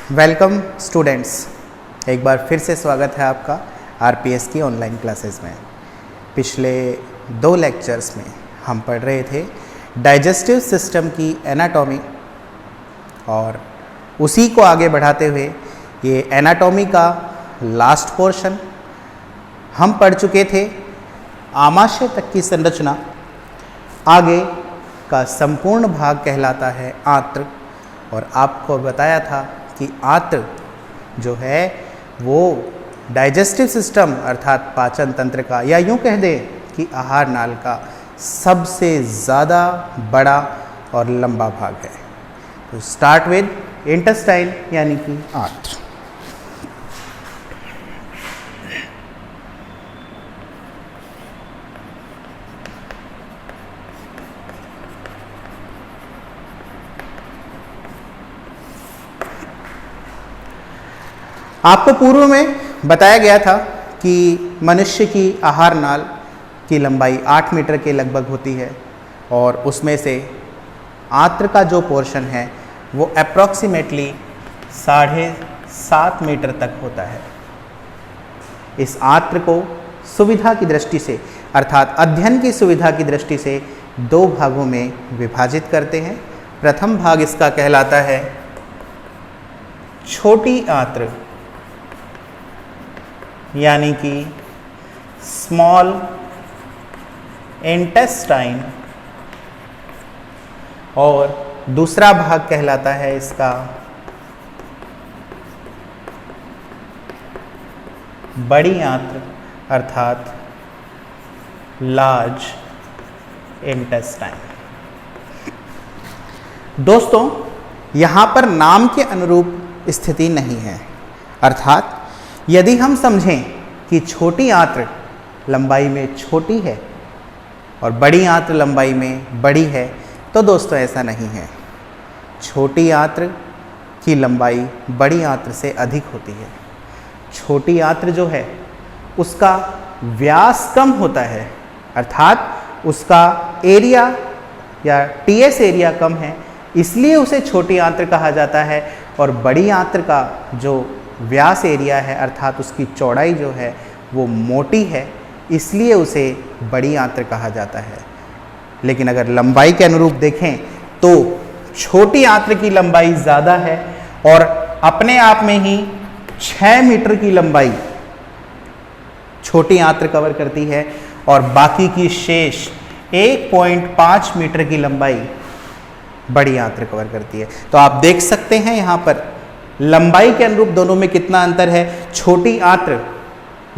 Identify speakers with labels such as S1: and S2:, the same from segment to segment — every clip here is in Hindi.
S1: वेलकम स्टूडेंट्स, एक बार फिर से स्वागत है आपका आरपीएस की ऑनलाइन क्लासेस में। पिछले 2 लेक्चर्स में हम पढ़ रहे थे डाइजेस्टिव सिस्टम की एनाटॉमी, और उसी को आगे बढ़ाते हुए ये एनाटॉमी का लास्ट पोर्शन हम पढ़ चुके थे। आमाशय तक की संरचना, आगे का संपूर्ण भाग कहलाता है आंत्र, और आपको बताया था कि आंत्र जो है वो डाइजेस्टिव सिस्टम अर्थात पाचन तंत्र का, या यूँ कह दें कि आहार नाल का सबसे ज़्यादा बड़ा और लंबा भाग है। तो स्टार्ट विद इंटेस्टाइन यानी कि आंत्र। आपको पूर्व में बताया गया था कि मनुष्य की आहार नाल की लंबाई 8 मीटर के लगभग होती है, और उसमें से आंत्र का जो पोर्शन है वो अप्रॉक्सीमेटली 7.5 मीटर तक होता है। इस आंत्र को सुविधा की दृष्टि से अर्थात अध्ययन की सुविधा की दृष्टि से 2 भागों में विभाजित करते हैं। प्रथम भाग इसका कहलाता है छोटी आंत्र यानी कि स्मॉल इंटेस्टाइन, और दूसरा भाग कहलाता है इसका बड़ी आंत्र अर्थात लार्ज इंटेस्टाइन। दोस्तों, यहाँ पर नाम के अनुरूप स्थिति नहीं है, अर्थात यदि हम समझें कि छोटी आंत्र लंबाई में छोटी है और बड़ी आंत्र लंबाई में बड़ी है, तो दोस्तों ऐसा नहीं है। छोटी आंत्र की लंबाई बड़ी आंत्र से अधिक होती है। छोटी आंत्र जो है उसका व्यास कम होता है, अर्थात उसका एरिया या टीएस एरिया कम है, इसलिए उसे छोटी आंत्र कहा जाता है। और बड़ी आंत्र का जो व्यास एरिया है अर्थात उसकी चौड़ाई जो है वो मोटी है, इसलिए उसे बड़ी आंत्र कहा जाता है। लेकिन अगर लंबाई के अनुरूप देखें तो छोटी आंत्र की लंबाई ज़्यादा है, और अपने आप में ही 6 मीटर की लंबाई छोटी आंत्र कवर करती है, और बाकी की शेष 1.5 मीटर की लंबाई बड़ी आंत्र कवर करती है। तो आप देख सकते हैं यहाँ पर लंबाई के अनुरूप दोनों में कितना अंतर है। छोटी आंत्र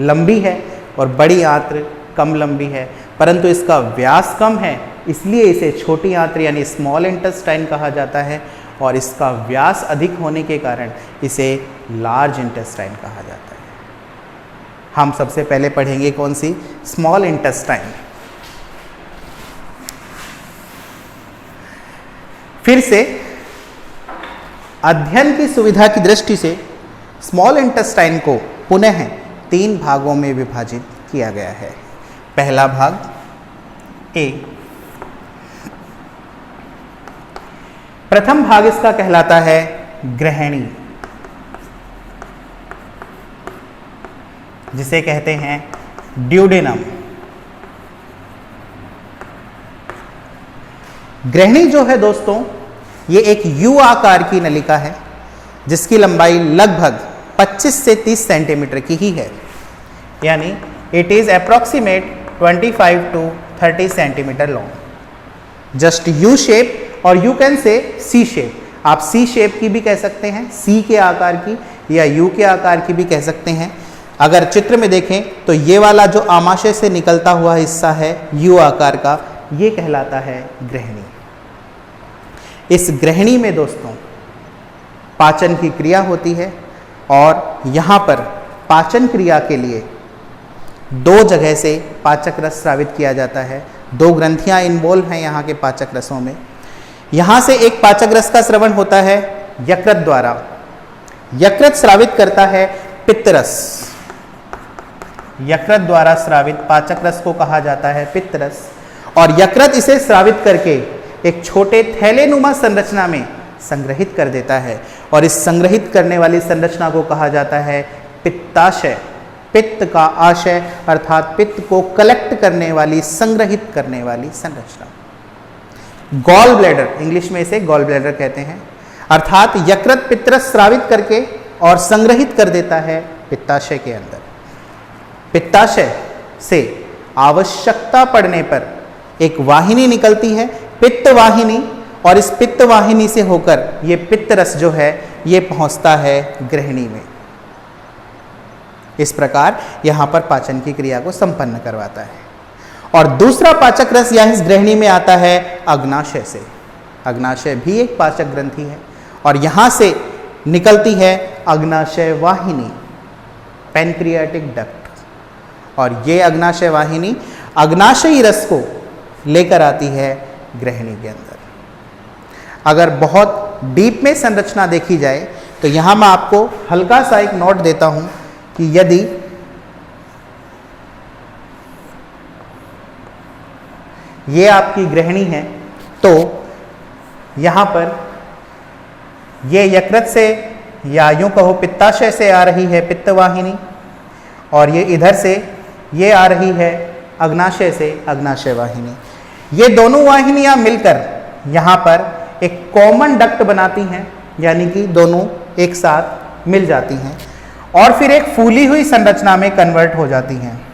S1: लंबी है और बड़ी आंत्र कम लंबी है, परंतु इसका व्यास कम है, इसलिए इसे छोटी आंत्र यानी स्मॉल इंटेस्टाइन कहा जाता है, और इसका व्यास अधिक होने के कारण इसे लार्ज इंटेस्टाइन कहा जाता है। हम सबसे पहले पढ़ेंगे कौन सी? Small intestine. फिर से अध्ययन की सुविधा की दृष्टि से स्मॉल इंटेस्टाइन को पुनः 3 भागों में विभाजित किया गया है। पहला भाग ए। प्रथम भाग इसका कहलाता है ग्रहणी, जिसे कहते हैं ड्यूडेनम। ग्रहणी जो है दोस्तों, ये एक यू आकार की नलिका है जिसकी लंबाई लगभग 25 से 30 सेंटीमीटर की ही है, यानी it is approximate 25 to 30 centimetre long. Just U shape, और you can say C shape. आप सी शेप की भी कह सकते हैं, सी के आकार की, या यू के आकार की भी कह सकते हैं। अगर चित्र में देखें तो ये वाला जो आमाशय से निकलता हुआ हिस्सा है यू आकार का, ये कहलाता है ग्रहणी। इस ग्रहणी में दोस्तों पाचन की क्रिया होती है, और यहाँ पर पाचन क्रिया के लिए 2 जगह से पाचक रस स्रावित किया जाता है। 2 ग्रंथियाँ इन्वॉल्व हैं यहाँ के पाचक रसों में। यहाँ से एक पाचक रस का स्रवण होता है यकृत द्वारा। यकृत स्रावित करता है पित्तरस। यकृत द्वारा स्रावित पाचक रस को कहा जाता है पित्तरस, और यकृत इसे स्रावित करके एक छोटे थैलेनुमा संरचना में संग्रहित कर देता है, और इस संग्रहित करने वाली संरचना को कहा जाता है पित्ताशय। पित्त का आशय अर्थात पित्त को कलेक्ट करने वाली, संग्रहित करने वाली संरचना। गॉल ब्लैडर, इंग्लिश में इसे गॉल ब्लैडर कहते हैं, अर्थात यकृत पित्तरस स्रावित करके और संग्रहित कर देता है पित्ताशय के अंदर। पित्ताशय से आवश्यकता पड़ने पर एक वाहिनी निकलती है, पित्त वाहिनी, और इस पित्त वाहिनी से होकर ये पित्तरस जो है ये पहुंचता है ग्रहणी में। इस प्रकार यहां पर पाचन की क्रिया को संपन्न करवाता है। और दूसरा पाचक रस यह इस ग्रहणी में आता है अग्नाशय से। अग्नाशय भी एक पाचक ग्रंथि है और यहां से निकलती है अग्नाशय वाहिनी, पैनक्रियाटिक डक्ट, और ये अग्नाशय वाहिनी अग्नाशयी रस को लेकर आती है ग्रहणी के अंदर। अगर बहुत डीप में संरचना देखी जाए तो यहां मैं आपको हल्का सा एक नोट देता हूं कि यदि ये आपकी ग्रहणी है तो यहां पर ये यकृत से या यूं कहो पित्ताशय से आ रही है पित्त वाहिनी, और ये इधर से ये आ रही है अग्नाशय से अग्नाशय वाहिनी। ये दोनों वाहिनियां मिलकर यहां पर एक कॉमन डक्ट बनाती हैं, यानी कि दोनों एक साथ मिल जाती हैं और फिर एक फूली हुई संरचना में कन्वर्ट हो जाती हैं।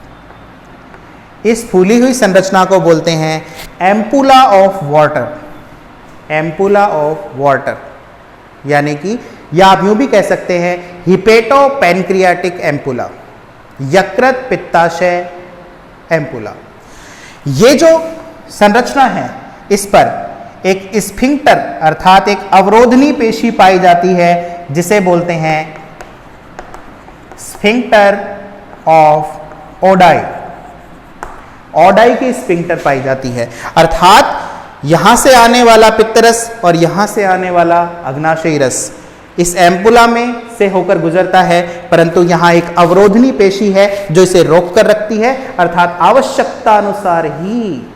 S1: इस फूली हुई संरचना को बोलते हैं ampulla of water. Ampulla of water, यानी कि या आप यूं भी कह सकते हैं हिपेटो पैनक्रियाटिक एम्पुला, यकृत पित्ताशय एम्पुला। ये जो संरचना है इस पर एक स्फिंक्टर अर्थात एक अवरोधनी पेशी पाई जाती है जिसे बोलते हैं स्फिंक्टर ऑफ ओडाई। ओडाई की स्फिंक्टर पाई जाती है, अर्थात यहां से आने वाला पित्तरस और यहां से आने वाला अग्नाशयी रस इस एम्पुला में से होकर गुजरता है, परंतु यहां एक अवरोधनी पेशी है जो इसे रोक कर रखती है, अर्थात आवश्यकता अनुसार ही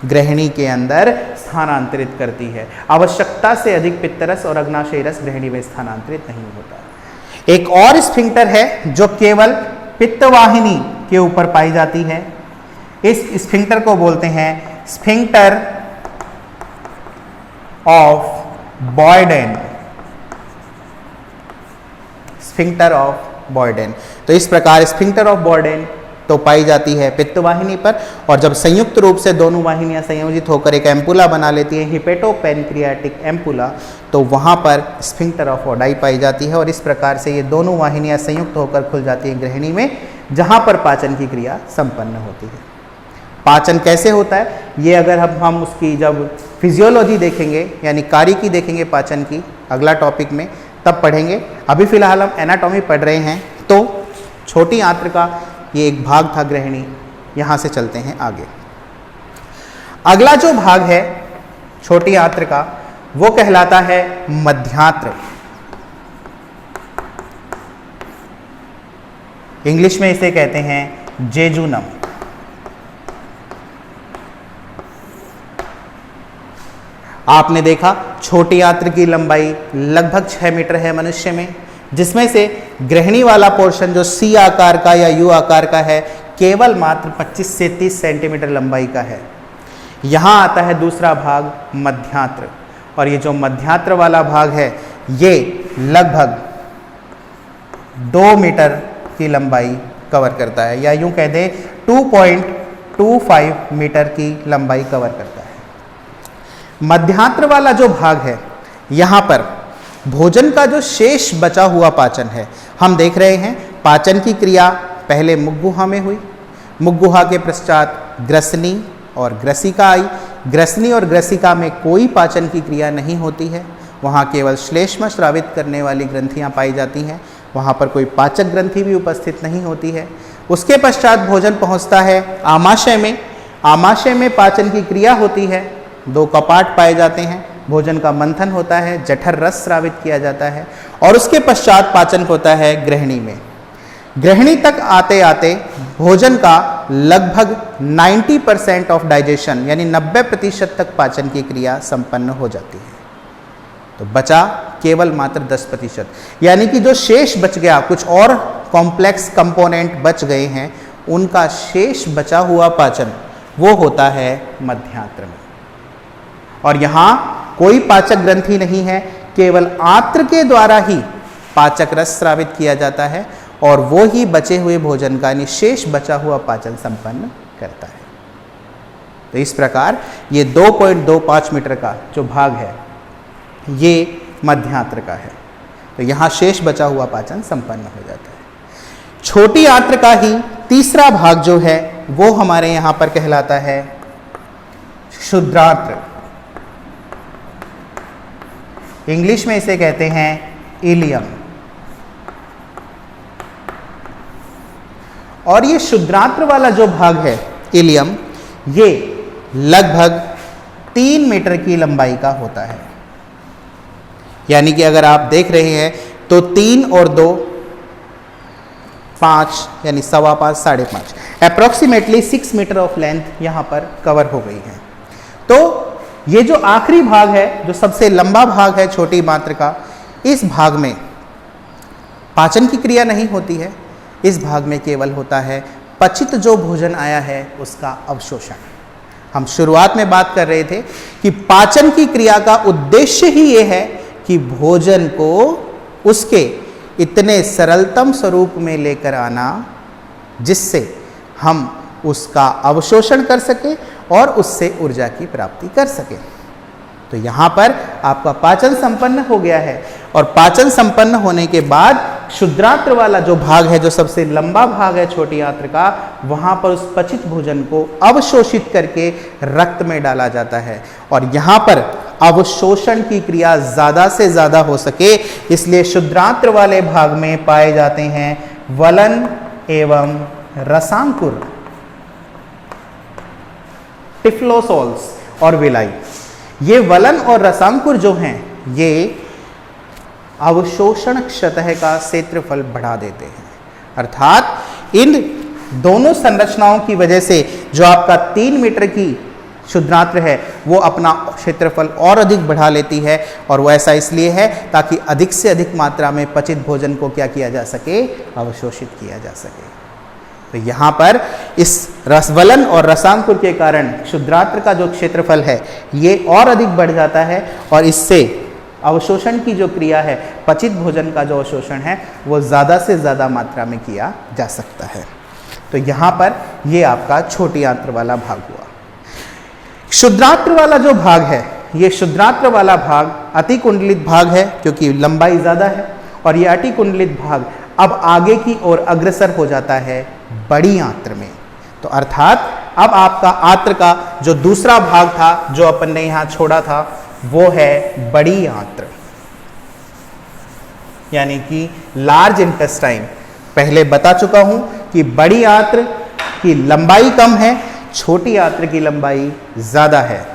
S1: ग्रहणी के अंदर स्थानांतरित करती है। आवश्यकता से अधिक पित्तरस और अग्नाशयी रस ग्रहणी में स्थानांतरित नहीं होता। एक और स्फिंक्टर है जो केवल पित्तवाहिनी के ऊपर पाई जाती है। इस स्फिंक्टर को बोलते हैं sphincter of Boyden. Sphincter of Boyden. तो इस प्रकार स्फिंक्टर ऑफ बॉयडेन तो पाई जाती है पित्त वाहिनी पर, और जब संयुक्त रूप से दोनों वाहिनियां संयोजित होकर एक एम्पुला बना लेती है, हिपेटो पैनक्रियाटिक एम्पुला, तो वहां पर स्फिंक्टर ऑफ ओडाई पाई जाती है और इस प्रकार से ये दोनों वाहिनियां संयुक्त होकर खुल जाती हैं ग्रहणी में, जहां पर पाचन की क्रिया संपन्न होती है। पाचन कैसे होता है ये अगर हम उसकी जब फिजियोलॉजी देखेंगे यानी कारिकी देखेंगे पाचन की अगला टॉपिक में तब पढ़ेंगे। अभी फिलहाल हम एनाटॉमी पढ़ रहे हैं, तो छोटी आंत्र का ये एक भाग था ग्रहणी। यहां से चलते हैं आगे। अगला जो भाग है छोटी आंत्र का वो कहलाता है मध्यांत्र। इंग्लिश में इसे कहते हैं जेजुनम। आपने देखा छोटी आंत्र की लंबाई लगभग 6 मीटर है मनुष्य में, जिसमें से ग्रहणी वाला पोर्शन जो सी आकार का या यू आकार का है केवल मात्र 25 से 30 सेंटीमीटर लंबाई का है। यहाँ आता है दूसरा भाग मध्यांत्र, और ये जो मध्यांत्र वाला भाग है ये लगभग 2 मीटर की लंबाई कवर करता है, या यूं कह दें 2.25 मीटर की लंबाई कवर करता है। मध्यांत्र वाला जो भाग है यहाँ पर भोजन का जो शेष बचा हुआ पाचन है, हम देख रहे हैं पाचन की क्रिया पहले मुखगुहा में हुई, मुखगुहा के पश्चात ग्रसनी और ग्रसिका आई। ग्रसनी और ग्रसिका में कोई पाचन की क्रिया नहीं होती है, वहाँ केवल श्लेष्म स्रावित करने वाली ग्रंथियाँ पाई जाती हैं, वहाँ पर कोई पाचक ग्रंथि भी उपस्थित नहीं होती है। उसके पश्चात भोजन पहुँचता है आमाशय में। आमाशय में पाचन की क्रिया होती है, 2 कपाट पाए जाते हैं, भोजन का मंथन होता है, जठर रस स्रावित किया जाता है, और उसके पश्चात पाचन होता है ग्रहणी में। ग्रहणी तक आते आते भोजन का लगभग 90% ऑफ डाइजेशन यानी 90% तक पाचन की क्रिया संपन्न हो जाती है। तो बचा केवल मात्र 10%, यानी कि जो शेष बच गया, कुछ और कॉम्प्लेक्स कंपोनेंट बच गए हैं, उनका शेष बचा हुआ पाचन वो होता है मध्यांत्र में। और यहाँ कोई पाचक ग्रंथि नहीं है, केवल आंत्र के द्वारा ही पाचक रस स्रावित किया जाता है और वो ही बचे हुए भोजन का निशेष बचा हुआ पाचन संपन्न करता है। तो इस प्रकार ये 2.25 मीटर का जो भाग है ये मध्यांत्र का है। तो यहाँ शेष बचा हुआ पाचन संपन्न हो जाता है। छोटी आंत्र का ही तीसरा भाग जो है वो हमारे यहाँ पर कहलाता है क्षुद्रांत्र। इंग्लिश में इसे कहते हैं इलियम। और ये क्षुद्रांत्र वाला जो भाग है इलियम, ये लगभग 3 मीटर की लंबाई का होता है। यानी कि अगर आप देख रहे हैं तो 3 और 2 5, यानी 5.25 5.5, अप्रोक्सीमेटली 6 मीटर ऑफ लेंथ यहां पर कवर हो गई है। तो ये जो आखिरी भाग है, जो सबसे लंबा भाग है छोटी मात्र का, इस भाग में पाचन की क्रिया नहीं होती है। इस भाग में केवल होता है पचित जो भोजन आया है उसका अवशोषण। हम शुरुआत में बात कर रहे थे कि पाचन की क्रिया का उद्देश्य ही ये है कि भोजन को उसके इतने सरलतम स्वरूप में लेकर आना जिससे हम उसका अवशोषण कर सके और उससे ऊर्जा की प्राप्ति कर सके। तो यहाँ पर आपका पाचन संपन्न हो गया है और पाचन संपन्न होने के बाद क्षुद्रांत्र वाला जो भाग है, जो सबसे लंबा भाग है छोटी आंत्र का, वहाँ पर उस पचित भोजन को अवशोषित करके रक्त में डाला जाता है। और यहाँ पर अवशोषण की क्रिया ज़्यादा से ज़्यादा हो सके इसलिए क्षुद्रांत्र वाले भाग में पाए जाते हैं वलन एवं रसांकुर, टिफ्लोसोल्स और विलाई। ये वलन और रसांकुर जो हैं ये अवशोषण सतह का क्षेत्रफल बढ़ा देते हैं। अर्थात इन दोनों संरचनाओं की वजह से जो आपका 3 मीटर की क्षुद्रांत्र है वो अपना क्षेत्रफल और अधिक बढ़ा लेती है। और वो ऐसा इसलिए है ताकि अधिक से अधिक मात्रा में पचित भोजन को क्या किया जा सके, अवशोषित किया जा सके। तो यहाँ पर इस रसवलन और रसांकुर के कारण क्षुद्रांत्र का जो क्षेत्रफल है ये और अधिक बढ़ जाता है और इससे अवशोषण की जो क्रिया है, पचित भोजन का जो अवशोषण है वो ज़्यादा से ज़्यादा मात्रा में किया जा सकता है। तो यहाँ पर ये आपका छोटी आंत्र वाला भाग हुआ। क्षुद्रांत्र वाला जो भाग है, ये क्षुद्रांत्र वाला भाग अतिकुंडलित भाग है क्योंकि लंबाई ज़्यादा है। और ये अतिकुंडलित भाग अब आगे की ओर अग्रसर हो जाता है बड़ी आंत्र में। तो अर्थात अब आपका आंत्र का जो दूसरा भाग था जो अपन ने यहाँ छोड़ा था वो है बड़ी आंत्र, यानी कि लार्ज इंटेस्टाइन। पहले बता चुका हूं कि बड़ी आंत्र की लंबाई कम है, छोटी आंत्र की लंबाई ज्यादा है,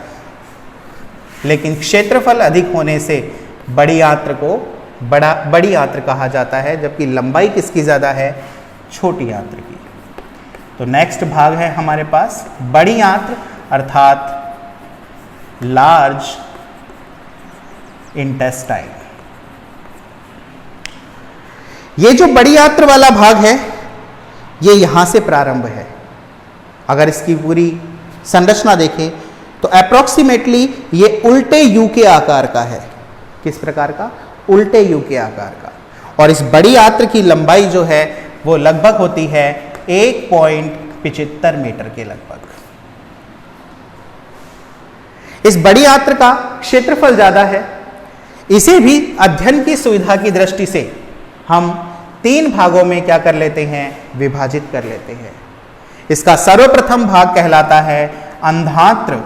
S1: लेकिन क्षेत्रफल अधिक होने से बड़ी आंत्र को बड़ी आंत्र कहा जाता है, जबकि लंबाई किसकी ज्यादा है, छोटी आंत्र की। तो नेक्स्ट भाग है हमारे पास बड़ी आंत्र अर्थात लार्ज इंटेस्टाइन। ये जो बड़ी आंत्र वाला भाग है ये यहां से प्रारंभ है। अगर इसकी पूरी संरचना देखें तो अप्रोक्सीमेटली ये उल्टे यू के आकार का है। किस प्रकार का? उल्टे यू के आकार का। और इस बड़ी आंत्र की लंबाई जो है वो लगभग होती है 1.75 मीटर के लगभग। इस बड़ी आंत्र का क्षेत्रफल ज्यादा है। इसे भी अध्ययन की सुविधा की दृष्टि से हम 3 भागों में क्या कर लेते हैं, विभाजित कर लेते हैं। इसका सर्वप्रथम भाग कहलाता है अंधांत्र,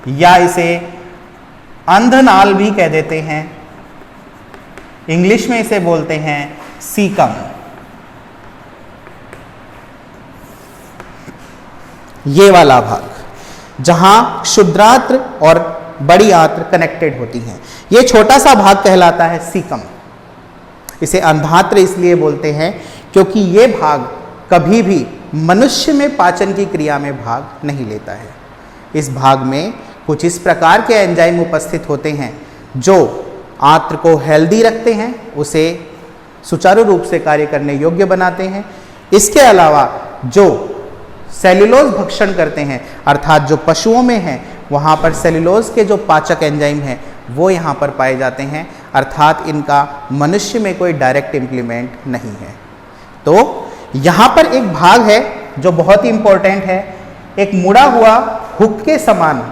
S1: या इसे अंधनाल भी कह देते हैं। इंग्लिश में इसे बोलते हैं सीकम। ये वाला भाग जहां क्षुद्रांत्र और बड़ी आंत्र कनेक्टेड होती हैं, ये छोटा सा भाग कहलाता है सीकम। इसे अंधांत्र इसलिए बोलते हैं क्योंकि ये भाग कभी भी मनुष्य में पाचन की क्रिया में भाग नहीं लेता है। इस भाग में कुछ इस प्रकार के एंजाइम उपस्थित होते हैं जो आंत्र को हेल्दी रखते हैं, उसे सुचारू रूप से कार्य करने योग्य बनाते हैं। इसके अलावा जो सेल्यूलोज भक्षण करते हैं, अर्थात जो पशुओं में हैं, वहाँ पर सेल्यूलोज के जो पाचक एंजाइम हैं वो यहाँ पर पाए जाते हैं, अर्थात इनका मनुष्य में कोई डायरेक्ट इम्प्लीमेंट नहीं है। तो यहाँ पर एक भाग है जो बहुत ही इंपॉर्टेंट है, एक मुड़ा हुआ हुक के समान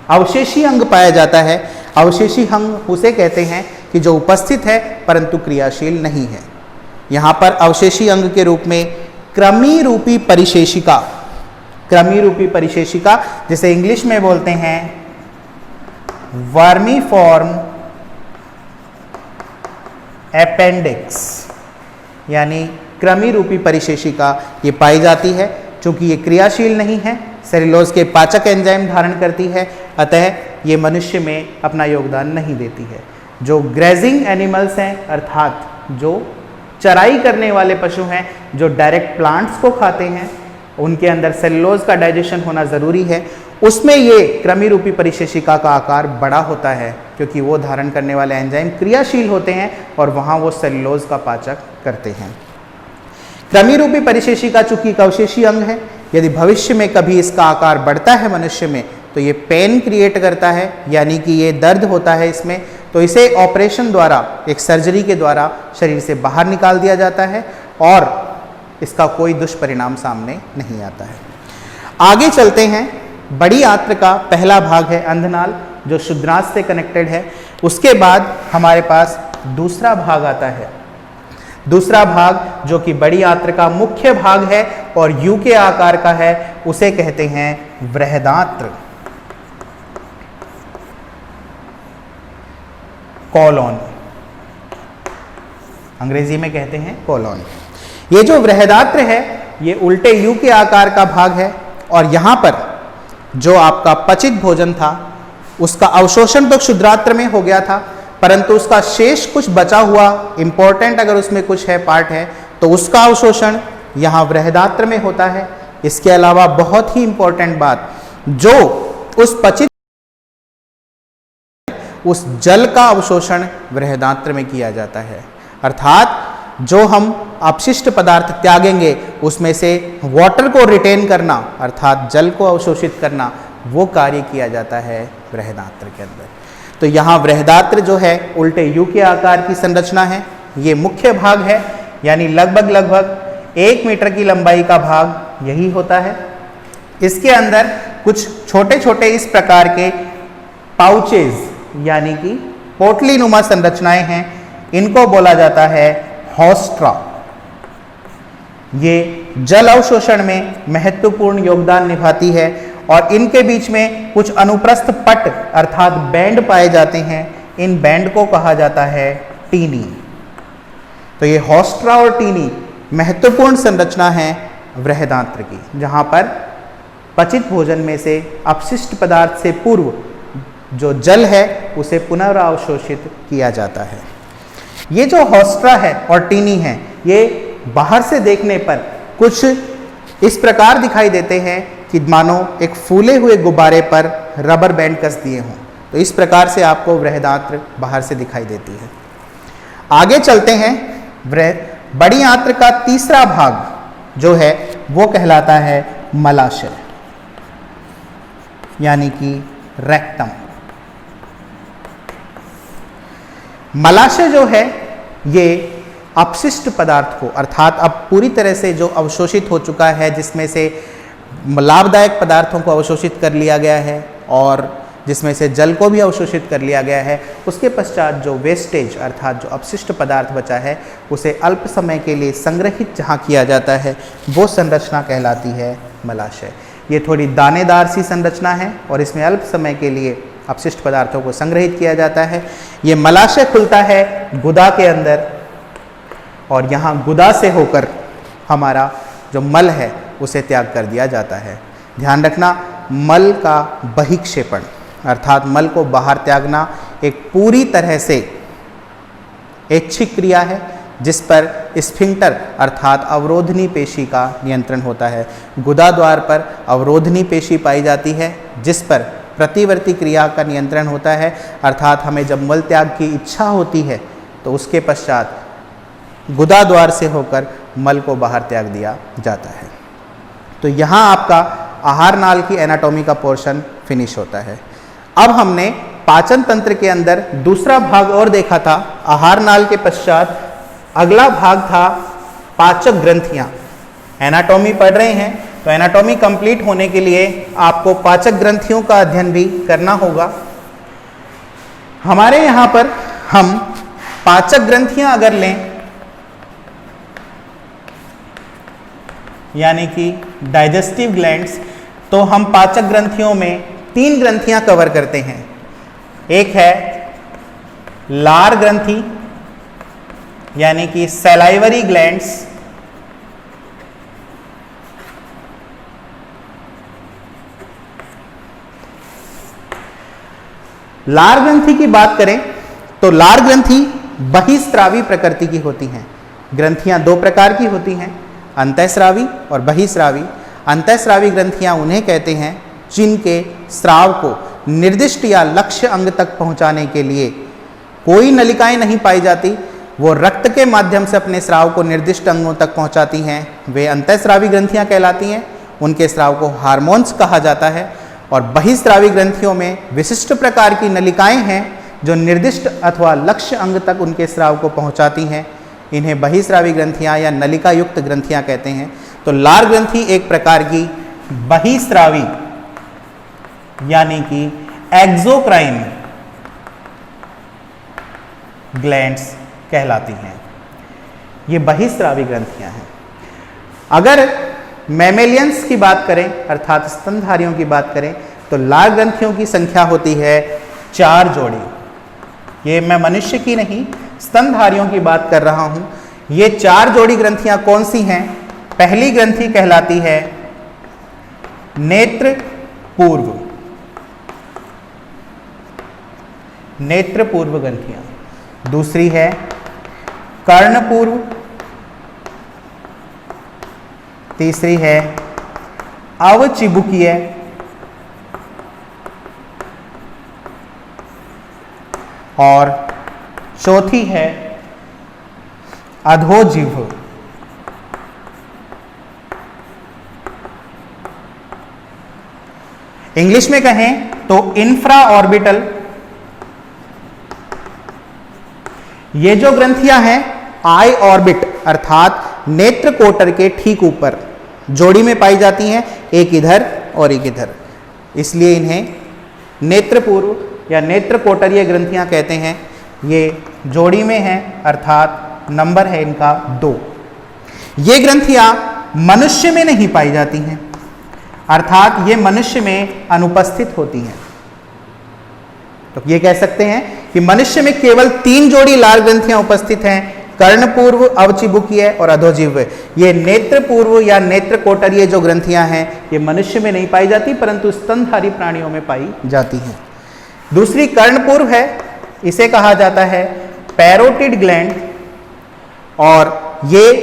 S1: अवशेषी अंग पाया जाता है। अवशेषी अंग उसे कहते हैं कि जो उपस्थित है परंतु क्रियाशील नहीं है। यहाँ पर अवशेषी अंग के रूप में क्रमी रूपी परिशेषिका, क्रमी रूपी परिशेषिका जिसे इंग्लिश में बोलते हैं वर्मीफॉर्म अपेंडिक्स, यानी क्रमी रूपी परिशेषिका ये पाई जाती है। चूंकि ये क्रियाशील नहीं है, सेल्यूलोज के पाचक एंजाइम धारण करती है, अतः ये मनुष्य में अपना योगदान नहीं देती है। जो ग्रेजिंग एनिमल्स हैं, अर्थात जो चराई करने वाले पशु हैं, जो डायरेक्ट प्लांट्स को खाते हैं, उनके अंदर सेल्यूलोज का डाइजेशन होना ज़रूरी है। उसमें ये क्रमी रूपी परिशेषिका का आकार बड़ा होता है, क्योंकि वो धारण करने वाले एंजाइम क्रियाशील होते हैं और वहाँ वो सेल्यूलोज का पाचक करते हैं। क्रमी रूपी परिशेषिका चूंकि एक अवशेषी अंग है, यदि भविष्य में कभी इसका आकार बढ़ता है मनुष्य में तो ये पेन क्रिएट करता है, यानी कि ये दर्द होता है इसमें, तो इसे ऑपरेशन द्वारा, एक सर्जरी के द्वारा शरीर से बाहर निकाल दिया जाता है और इसका कोई दुष्परिणाम सामने नहीं आता है। आगे चलते हैं। बड़ी आंत्र का पहला भाग है अंधनाल, जो शुद्रांश से कनेक्टेड है। उसके बाद हमारे पास दूसरा भाग आता है। दूसरा भाग जो कि बड़ी आंत्र का मुख्य भाग है और यू के आकार का है, उसे कहते हैं बृहदांत्र, कोलोन, अंग्रेजी में कहते हैं कोलोन। ये जो बृहदांत्र है ये उल्टे यू के आकार का भाग है और यहाँ पर जो आपका पचित भोजन था उसका अवशोषण तो क्षुद्रांत्र में हो गया था, परंतु उसका शेष कुछ बचा हुआ इंपॉर्टेंट अगर उसमें कुछ है पार्ट है तो उसका अवशोषण यहाँ बृहदांत्र में होता है। इसके अलावा बहुत ही इंपॉर्टेंट बात, जो उस पचित उस जल का अवशोषण बृहदांत्र में किया जाता है, अर्थात जो हम अपशिष्ट पदार्थ त्यागेंगे उसमें से वाटर को रिटेन करना, अर्थात जल को अवशोषित करना, वो कार्य किया जाता है बृहदांत्र के अंदर। तो यहाँ बृहदांत्र जो है उल्टे यू के आकार की संरचना है, ये मुख्य भाग है, यानी लगभग 1 मीटर की लंबाई का भाग यही होता है। इसके अंदर कुछ छोटे छोटे इस प्रकार के पाउचेज यानी कि पोटली नुमा संरचनाएं हैं, इनको बोला जाता है हॉस्ट्रा। ये जल अवशोषण में महत्वपूर्ण योगदान निभाती है और इनके बीच में कुछ अनुप्रस्थ पट अर्थात बैंड पाए जाते हैं। इन बैंड को कहा जाता है टीनी। तो ये हॉस्ट्रा और टीनी महत्वपूर्ण संरचना है बृहदांत्र की, जहाँ पर पचित भोजन में से अपशिष्ट पदार्थ से पूर्व जो जल है उसे पुनरावशोषित किया जाता है। ये जो हॉस्ट्रा है और टीनी है, ये बाहर से देखने पर कुछ इस प्रकार दिखाई देते हैं कि मानो एक फूले हुए गुब्बारे पर रबर बैंड कस दिए हों। तो इस प्रकार से आपको बृहदांत्र बाहर से दिखाई देती है। आगे चलते हैं। बड़ी आंत्र का तीसरा भाग जो है वो कहलाता है मलाशय, यानी कि रेक्टम। मलाशय जो है ये अपशिष्ट पदार्थ को, अर्थात अब पूरी तरह से जो अवशोषित हो चुका है, जिसमें से लाभदायक पदार्थों को अवशोषित कर लिया गया है और जिसमें से जल को भी अवशोषित कर लिया गया है, उसके पश्चात जो वेस्टेज अर्थात जो अपशिष्ट पदार्थ बचा है उसे अल्प समय के लिए संग्रहित जहाँ किया जाता है, वो संरचना कहलाती है मलाशय। ये थोड़ी दानेदार सी संरचना है और इसमें अल्प समय के लिए अपशिष्ट पदार्थों को संग्रहित किया जाता है। ये मलाशय खुलता है गुदा के अंदर और यहाँ गुदा से होकर हमारा जो मल है उसे त्याग कर दिया जाता है। ध्यान रखना, मल का बहिक्षेपण अर्थात मल को बाहर त्यागना एक पूरी तरह से ऐच्छिक क्रिया है, जिस पर स्फिंक्टर अर्थात अवरोधनी पेशी का नियंत्रण होता है। गुदा द्वार पर अवरोधनी पेशी पाई जाती है, जिस पर प्रतिवर्ती क्रिया का नियंत्रण होता है, अर्थात हमें जब मल त्याग की इच्छा होती है तो उसके पश्चात गुदा द्वार से होकर मल को बाहर त्याग दिया जाता है। तो यहाँ आपका आहार नाल की एनाटॉमी का पोर्शन फिनिश होता है। अब हमने पाचन तंत्र के अंदर दूसरा भाग और देखा था। आहार नाल के पश्चात अगला भाग था पाचक ग्रंथियां। एनाटॉमी पढ़ रहे हैं तो एनाटॉमी कंप्लीट होने के लिए आपको पाचक ग्रंथियों का अध्ययन भी करना होगा। हमारे यहाँ पर हम पाचक ग्रंथियां अगर लें, यानी कि डाइजेस्टिव ग्लैंड्स, तो हम पाचक ग्रंथियों में 3 ग्रंथियां कवर करते हैं। एक है लार ग्रंथि, यानी कि सैलाइवरी ग्लैंड्स, लार ग्रंथि की बात करें तो लार ग्रंथि बहिस्रावी प्रकृति की होती हैं। ग्रंथियां 2 प्रकार की होती हैं, अंतःस्रावी और बहिस्रावी। अंतःस्रावी ग्रंथियां उन्हें कहते हैं जिनके स्राव को निर्दिष्ट या लक्ष्य अंग तक पहुंचाने के लिए कोई नलिकाएं नहीं पाई जाती, वो रक्त के माध्यम से अपने स्राव को निर्दिष्ट अंगों तक पहुंचाती हैं, वे अंतःस्रावी ग्रंथियां कहलाती हैं। उनके स्राव को हार्मोन्स कहा जाता है। और बहिस्रावी ग्रंथियों में विशिष्ट प्रकार की नलिकाएं हैं जो निर्दिष्ट अथवा लक्ष्य अंग तक उनके स्राव को पहुंचाती हैं। इन्हें बहिस्रावी ग्रंथियां या नलिका युक्त ग्रंथियां कहते हैं। तो लार ग्रंथि एक प्रकार की बहिस्रावी यानी कि एक्सोक्राइन ग्लैंड्स कहलाती हैं। ये बहिस्रावी ग्रंथियां हैं। अगर मैमेलियंस की बात करें, अर्थात स्तनधारियों की बात करें, तो लार ग्रंथियों की संख्या होती है 4 जोड़ी। ये मैं मनुष्य की नहीं, स्तनधारियों की बात कर रहा हूं। ये 4 जोड़ी ग्रंथियां कौन सी हैं? पहली ग्रंथि कहलाती है नेत्र पूर्व, नेत्र पूर्व ग्रंथियां। दूसरी है कर्ण पूर्व, तीसरी है अवचिबुकीय, और चौथी है अधोजिह्व। इंग्लिश में कहें तो इंफ्रा ऑर्बिटल। ये जो ग्रंथियां हैं आई ऑर्बिट अर्थात नेत्र कोटर के ठीक ऊपर जोड़ी में पाई जाती हैं, एक इधर और एक इधर, इसलिए इन्हें नेत्र पूर्व या नेत्र कोटरीय ग्रंथियां कहते हैं। ये जोड़ी में हैं अर्थात नंबर है इनका 2। ये ग्रंथियां मनुष्य में नहीं पाई जाती हैं, अर्थात ये मनुष्य में अनुपस्थित होती हैं। तो ये कह सकते हैं कि मनुष्य में केवल 3 जोड़ी लार ग्रंथियां उपस्थित हैं, कर्णपूर्व, अवचिबुकीय और अधोजिह्व। ये नेत्र पूर्व या नेत्र कोटरीय जो ग्रंथियां हैं ये मनुष्य में नहीं पाई जाती, परंतु स्तनधारी प्राणियों में पाई जाती हैं। दूसरी कर्णपूर्व है, इसे कहा जाता है पैरोटिड ग्लैंड, और ये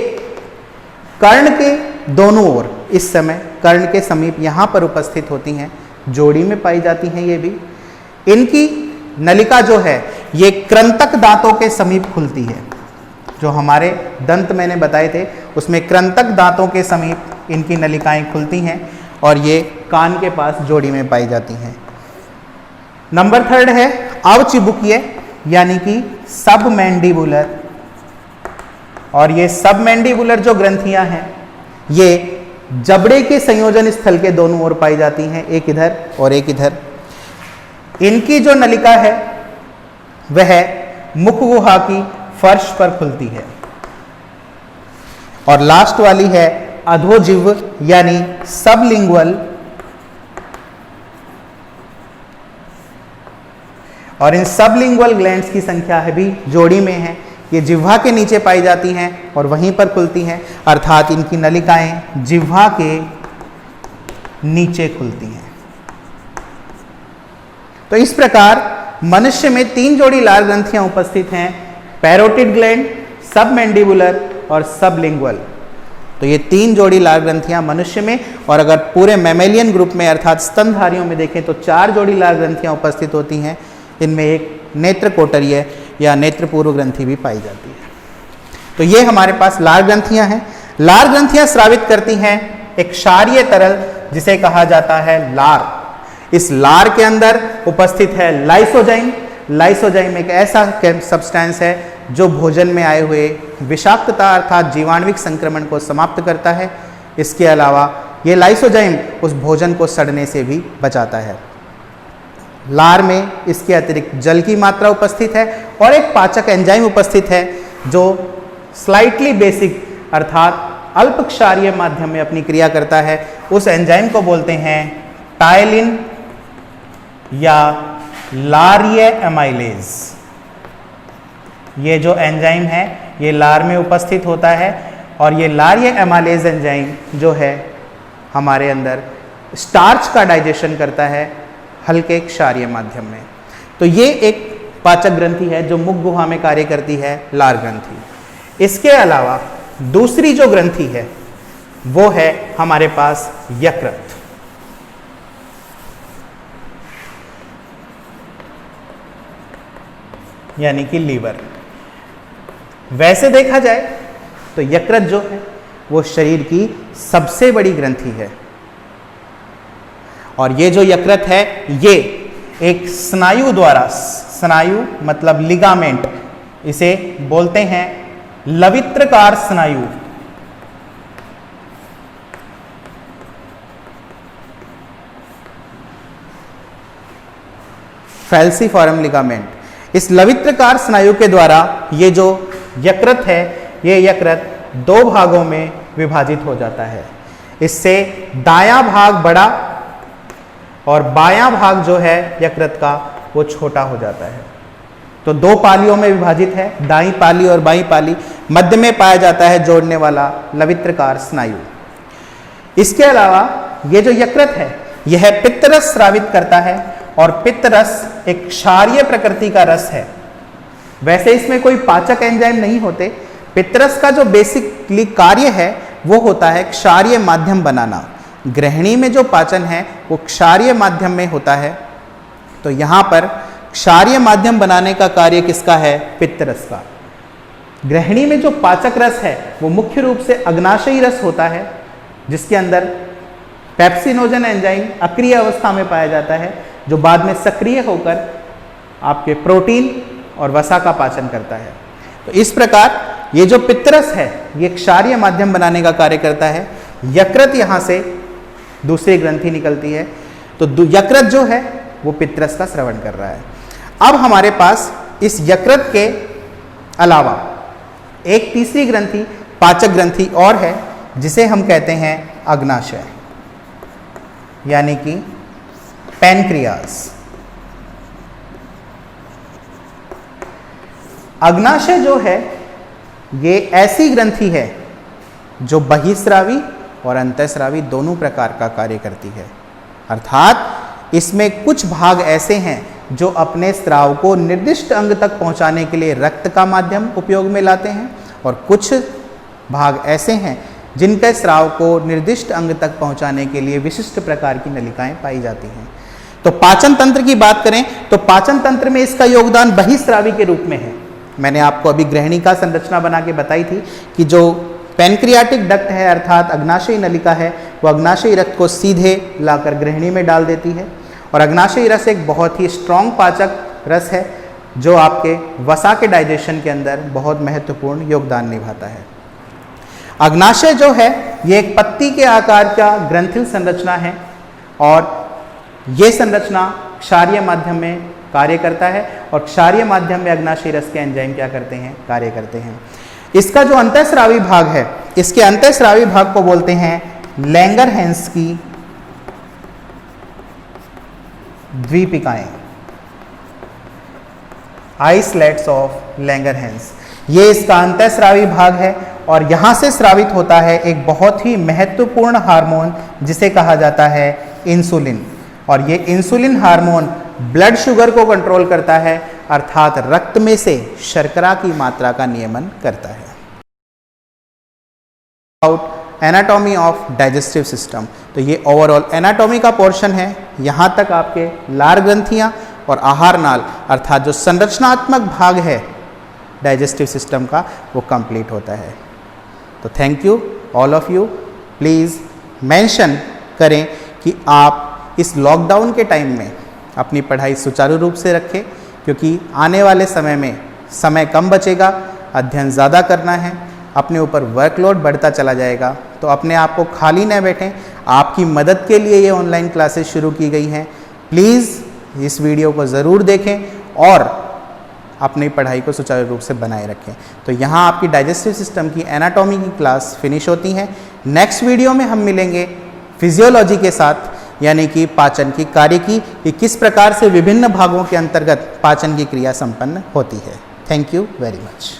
S1: कर्ण के दोनों ओर इस समय कर्ण के समीप यहाँ पर उपस्थित होती हैं, जोड़ी में पाई जाती हैं। ये भी इनकी नलिका जो है ये कृंतक दांतों के समीप खुलती है। जो हमारे दंत मैंने बताए थे उसमें कृंतक दांतों के समीप इनकी नलिकाएं खुलती हैं और ये कान के पास जोड़ी में पाई जाती हैं। नंबर 3 है अवचिबुकीय यानी कि सबमैंडिबुलर, और ये सबमैंडिबुलर जो ग्रंथियां हैं ये जबड़े के संयोजन स्थल के दोनों ओर पाई जाती हैं, एक इधर और एक इधर। इनकी जो नलिका है वह मुख गुहा की फर्श पर खुलती है। और लास्ट वाली है अधोजिह्व यानी सबलिंगुअल, और इन सबलिंगुअल ग्लैंड्स की संख्या है भी जोड़ी में है। ये जिह्वा के नीचे पाई जाती हैं और वहीं पर खुलती हैं, अर्थात इनकी नलिकाएं जिह्वा के नीचे खुलती हैं। तो इस प्रकार मनुष्य में 3 जोड़ी लार ग्रंथियां उपस्थित हैं, पैरोटिड ग्लैंड, सबमैंडिबुलर और सबलिंगुअल। तो ये 3 जोड़ी लार ग्रंथियां मनुष्य में, और अगर पूरे मैमेलियन ग्रुप में अर्थात स्तनधारियों में देखें तो 4 जोड़ी लार ग्रंथियां उपस्थित होती हैं। इनमें एक नेत्र कोटरीय या नेत्र पूर्व ग्रंथि भी पाई जाती है। तो ये हमारे पास लार ग्रंथियां हैं। लार ग्रंथियां स्रावित करती हैं एक क्षारीय तरल जिसे कहा जाता है लार। इस लार के अंदर उपस्थित है लाइसोजाइम। लाइसोजाइम एक ऐसा सब्सटेंस है जो भोजन में आए हुए विषाक्तता अर्थात जीवाणुविक संक्रमण को समाप्त करता है। इसके अलावा ये लाइसोजाइम उस भोजन को सड़ने से भी बचाता है। लार में इसके अतिरिक्त जल की मात्रा उपस्थित है और एक पाचक एंजाइम उपस्थित है जो स्लाइटली बेसिक अर्थात अल्प क्षारीय माध्यम में अपनी क्रिया करता है। उस एंजाइम को बोलते हैं टायलिन या लारीय एमाइलेज। ये जो एंजाइम है ये लार में उपस्थित होता है और ये लारीय एमाइलेज एंजाइम जो है हमारे अंदर स्टार्च का डाइजेशन करता है हल्के क्षारीय माध्यम में। तो ये एक पाचक ग्रंथि है जो मुख गुहा में कार्य करती है, लार ग्रंथि। इसके अलावा दूसरी जो ग्रंथि है वो है हमारे पास यकृत। यानी कि लीवर। वैसे देखा जाए तो यकृत जो है वो शरीर की सबसे बड़ी ग्रंथि है और ये जो यकृत है ये एक स्नायु द्वारा, स्नायु मतलब लिगामेंट, इसे बोलते हैं लवित्रकार स्नायु, फैल्सीफॉरम लिगामेंट। इस लवित्रकार स्नायु के द्वारा ये जो यकृत है ये यकृत 2 भागों में विभाजित हो जाता है। इससे दायां भाग बड़ा और बायां भाग जो है यकृत का वो छोटा हो जाता है। तो 2 पालियों में विभाजित है, दाईं पाली और बाईं पाली। मध्य में पाया जाता है जोड़ने वाला लवित्रकार स्नायु। इसके अलावा ये जो यकृत है यह पित्तरस स्रावित करता है और पित्तरस एक क्षारीय प्रकृति का रस है। वैसे इसमें कोई पाचक एंजाइम नहीं होते। पित्तरस का जो बेसिकली कार्य है वो होता है क्षारीय माध्यम बनाना। ग्रहणी में जो पाचन है वो क्षारीय माध्यम में होता है। तो यहाँ पर क्षारीय माध्यम बनाने का कार्य किसका है? पित्तरस का। ग्रहणी में जो पाचक रस है वो मुख्य रूप से अग्नाशयी रस होता है जिसके अंदर पेप्सिनोजन एंजाइम अक्रिय अवस्था में पाया जाता है जो बाद में सक्रिय होकर आपके प्रोटीन और वसा का पाचन करता है। तो इस प्रकार ये जो पित्तरस है ये क्षारीय माध्यम बनाने का कार्य करता है। यकृत यहाँ से दूसरी ग्रंथि निकलती है तो यकृत जो है वो पित्तरस का स्रवण कर रहा है। अब हमारे पास इस यकृत के अलावा एक तीसरी ग्रंथि पाचक ग्रंथि और है जिसे हम कहते हैं अग्नाशय यानी कि पैनक्रियास। अग्नाशय जो है ये ऐसी ग्रंथि है जो बहिस्रावी और अंतःस्रावी दोनों प्रकार का कार्य करती है। अर्थात इसमें कुछ भाग ऐसे हैं जो अपने स्राव को निर्दिष्ट अंग तक पहुंचाने के लिए रक्त का माध्यम उपयोग में लाते हैं और कुछ भाग ऐसे हैं जिनके स्राव को निर्दिष्ट अंग तक पहुंचाने के लिए विशिष्ट प्रकार की नलिकाएं पाई जाती हैं। तो पाचन तंत्र की बात करें तो पाचन तंत्र में इसका योगदान बहिस्रावी के रूप में है। मैंने आपको अभी ग्रहणी का संरचना बना के बताई थी कि जो पैनक्रियाटिक डक्ट है अर्थात अग्नाशयी नलिका है वो अग्नाशयी रक्त को सीधे लाकर ग्रहणी में डाल देती है और अग्नाशयी रस एक बहुत ही स्ट्रॉन्ग पाचक रस है जो आपके वसा के डाइजेशन के अंदर बहुत महत्वपूर्ण योगदान निभाता है। अग्नाशय जो है ये एक पत्ती के आकार का ग्रंथिल संरचना है और ये संरचना क्षारीय माध्यम में कार्य करता है और क्षारीय माध्यम में अग्नाशयी रस के एंजाइम क्या करते हैं? कार्य करते हैं। इसका जो अंतःस्रावी भाग है इसके अंतःस्रावी भाग को बोलते हैं लैंगरहैंस की द्वीपिकाएं, आइसलेट्स ऑफ लैंगरहैंस। ये इसका अंतःस्रावी भाग है और यहां से स्रावित होता है एक बहुत ही महत्वपूर्ण हार्मोन जिसे कहा जाता है इंसुलिन। और ये इंसुलिन हार्मोन ब्लड शुगर को कंट्रोल करता है अर्थात रक्त में से शर्करा की मात्रा का नियमन करता है। Anatomy of digestive system. तो ये ओवरऑल एनाटॉमी का पोर्शन है। यहाँ तक आपके लार ग्रंथियाँ और आहार नाल अर्थात जो संरचनात्मक भाग है डाइजेस्टिव सिस्टम का वो कंप्लीट होता है। तो thank you all of you. Please mention करें कि आप इस लॉकडाउन के टाइम में अपनी पढ़ाई सुचारू रूप से रखें, क्योंकि आने वाले समय में समय कम बचेगा, अध्ययन ज़्यादा करना है, अपने ऊपर वर्कलोड बढ़ता चला जाएगा। तो अपने आप को खाली न बैठें। आपकी मदद के लिए ये ऑनलाइन क्लासेस शुरू की गई हैं। प्लीज़ इस वीडियो को ज़रूर देखें और अपनी पढ़ाई को सुचारू रूप से बनाए रखें। तो यहाँ आपकी डाइजेस्टिव सिस्टम की एनाटॉमी की क्लास फिनिश होती हैं। नेक्स्ट वीडियो में हम मिलेंगे फिजियोलॉजी के साथ, यानी कि पाचन की कार्यकी, कि किस प्रकार से विभिन्न भागों के अंतर्गत पाचन की क्रिया संपन्न होती है। Thank you very much.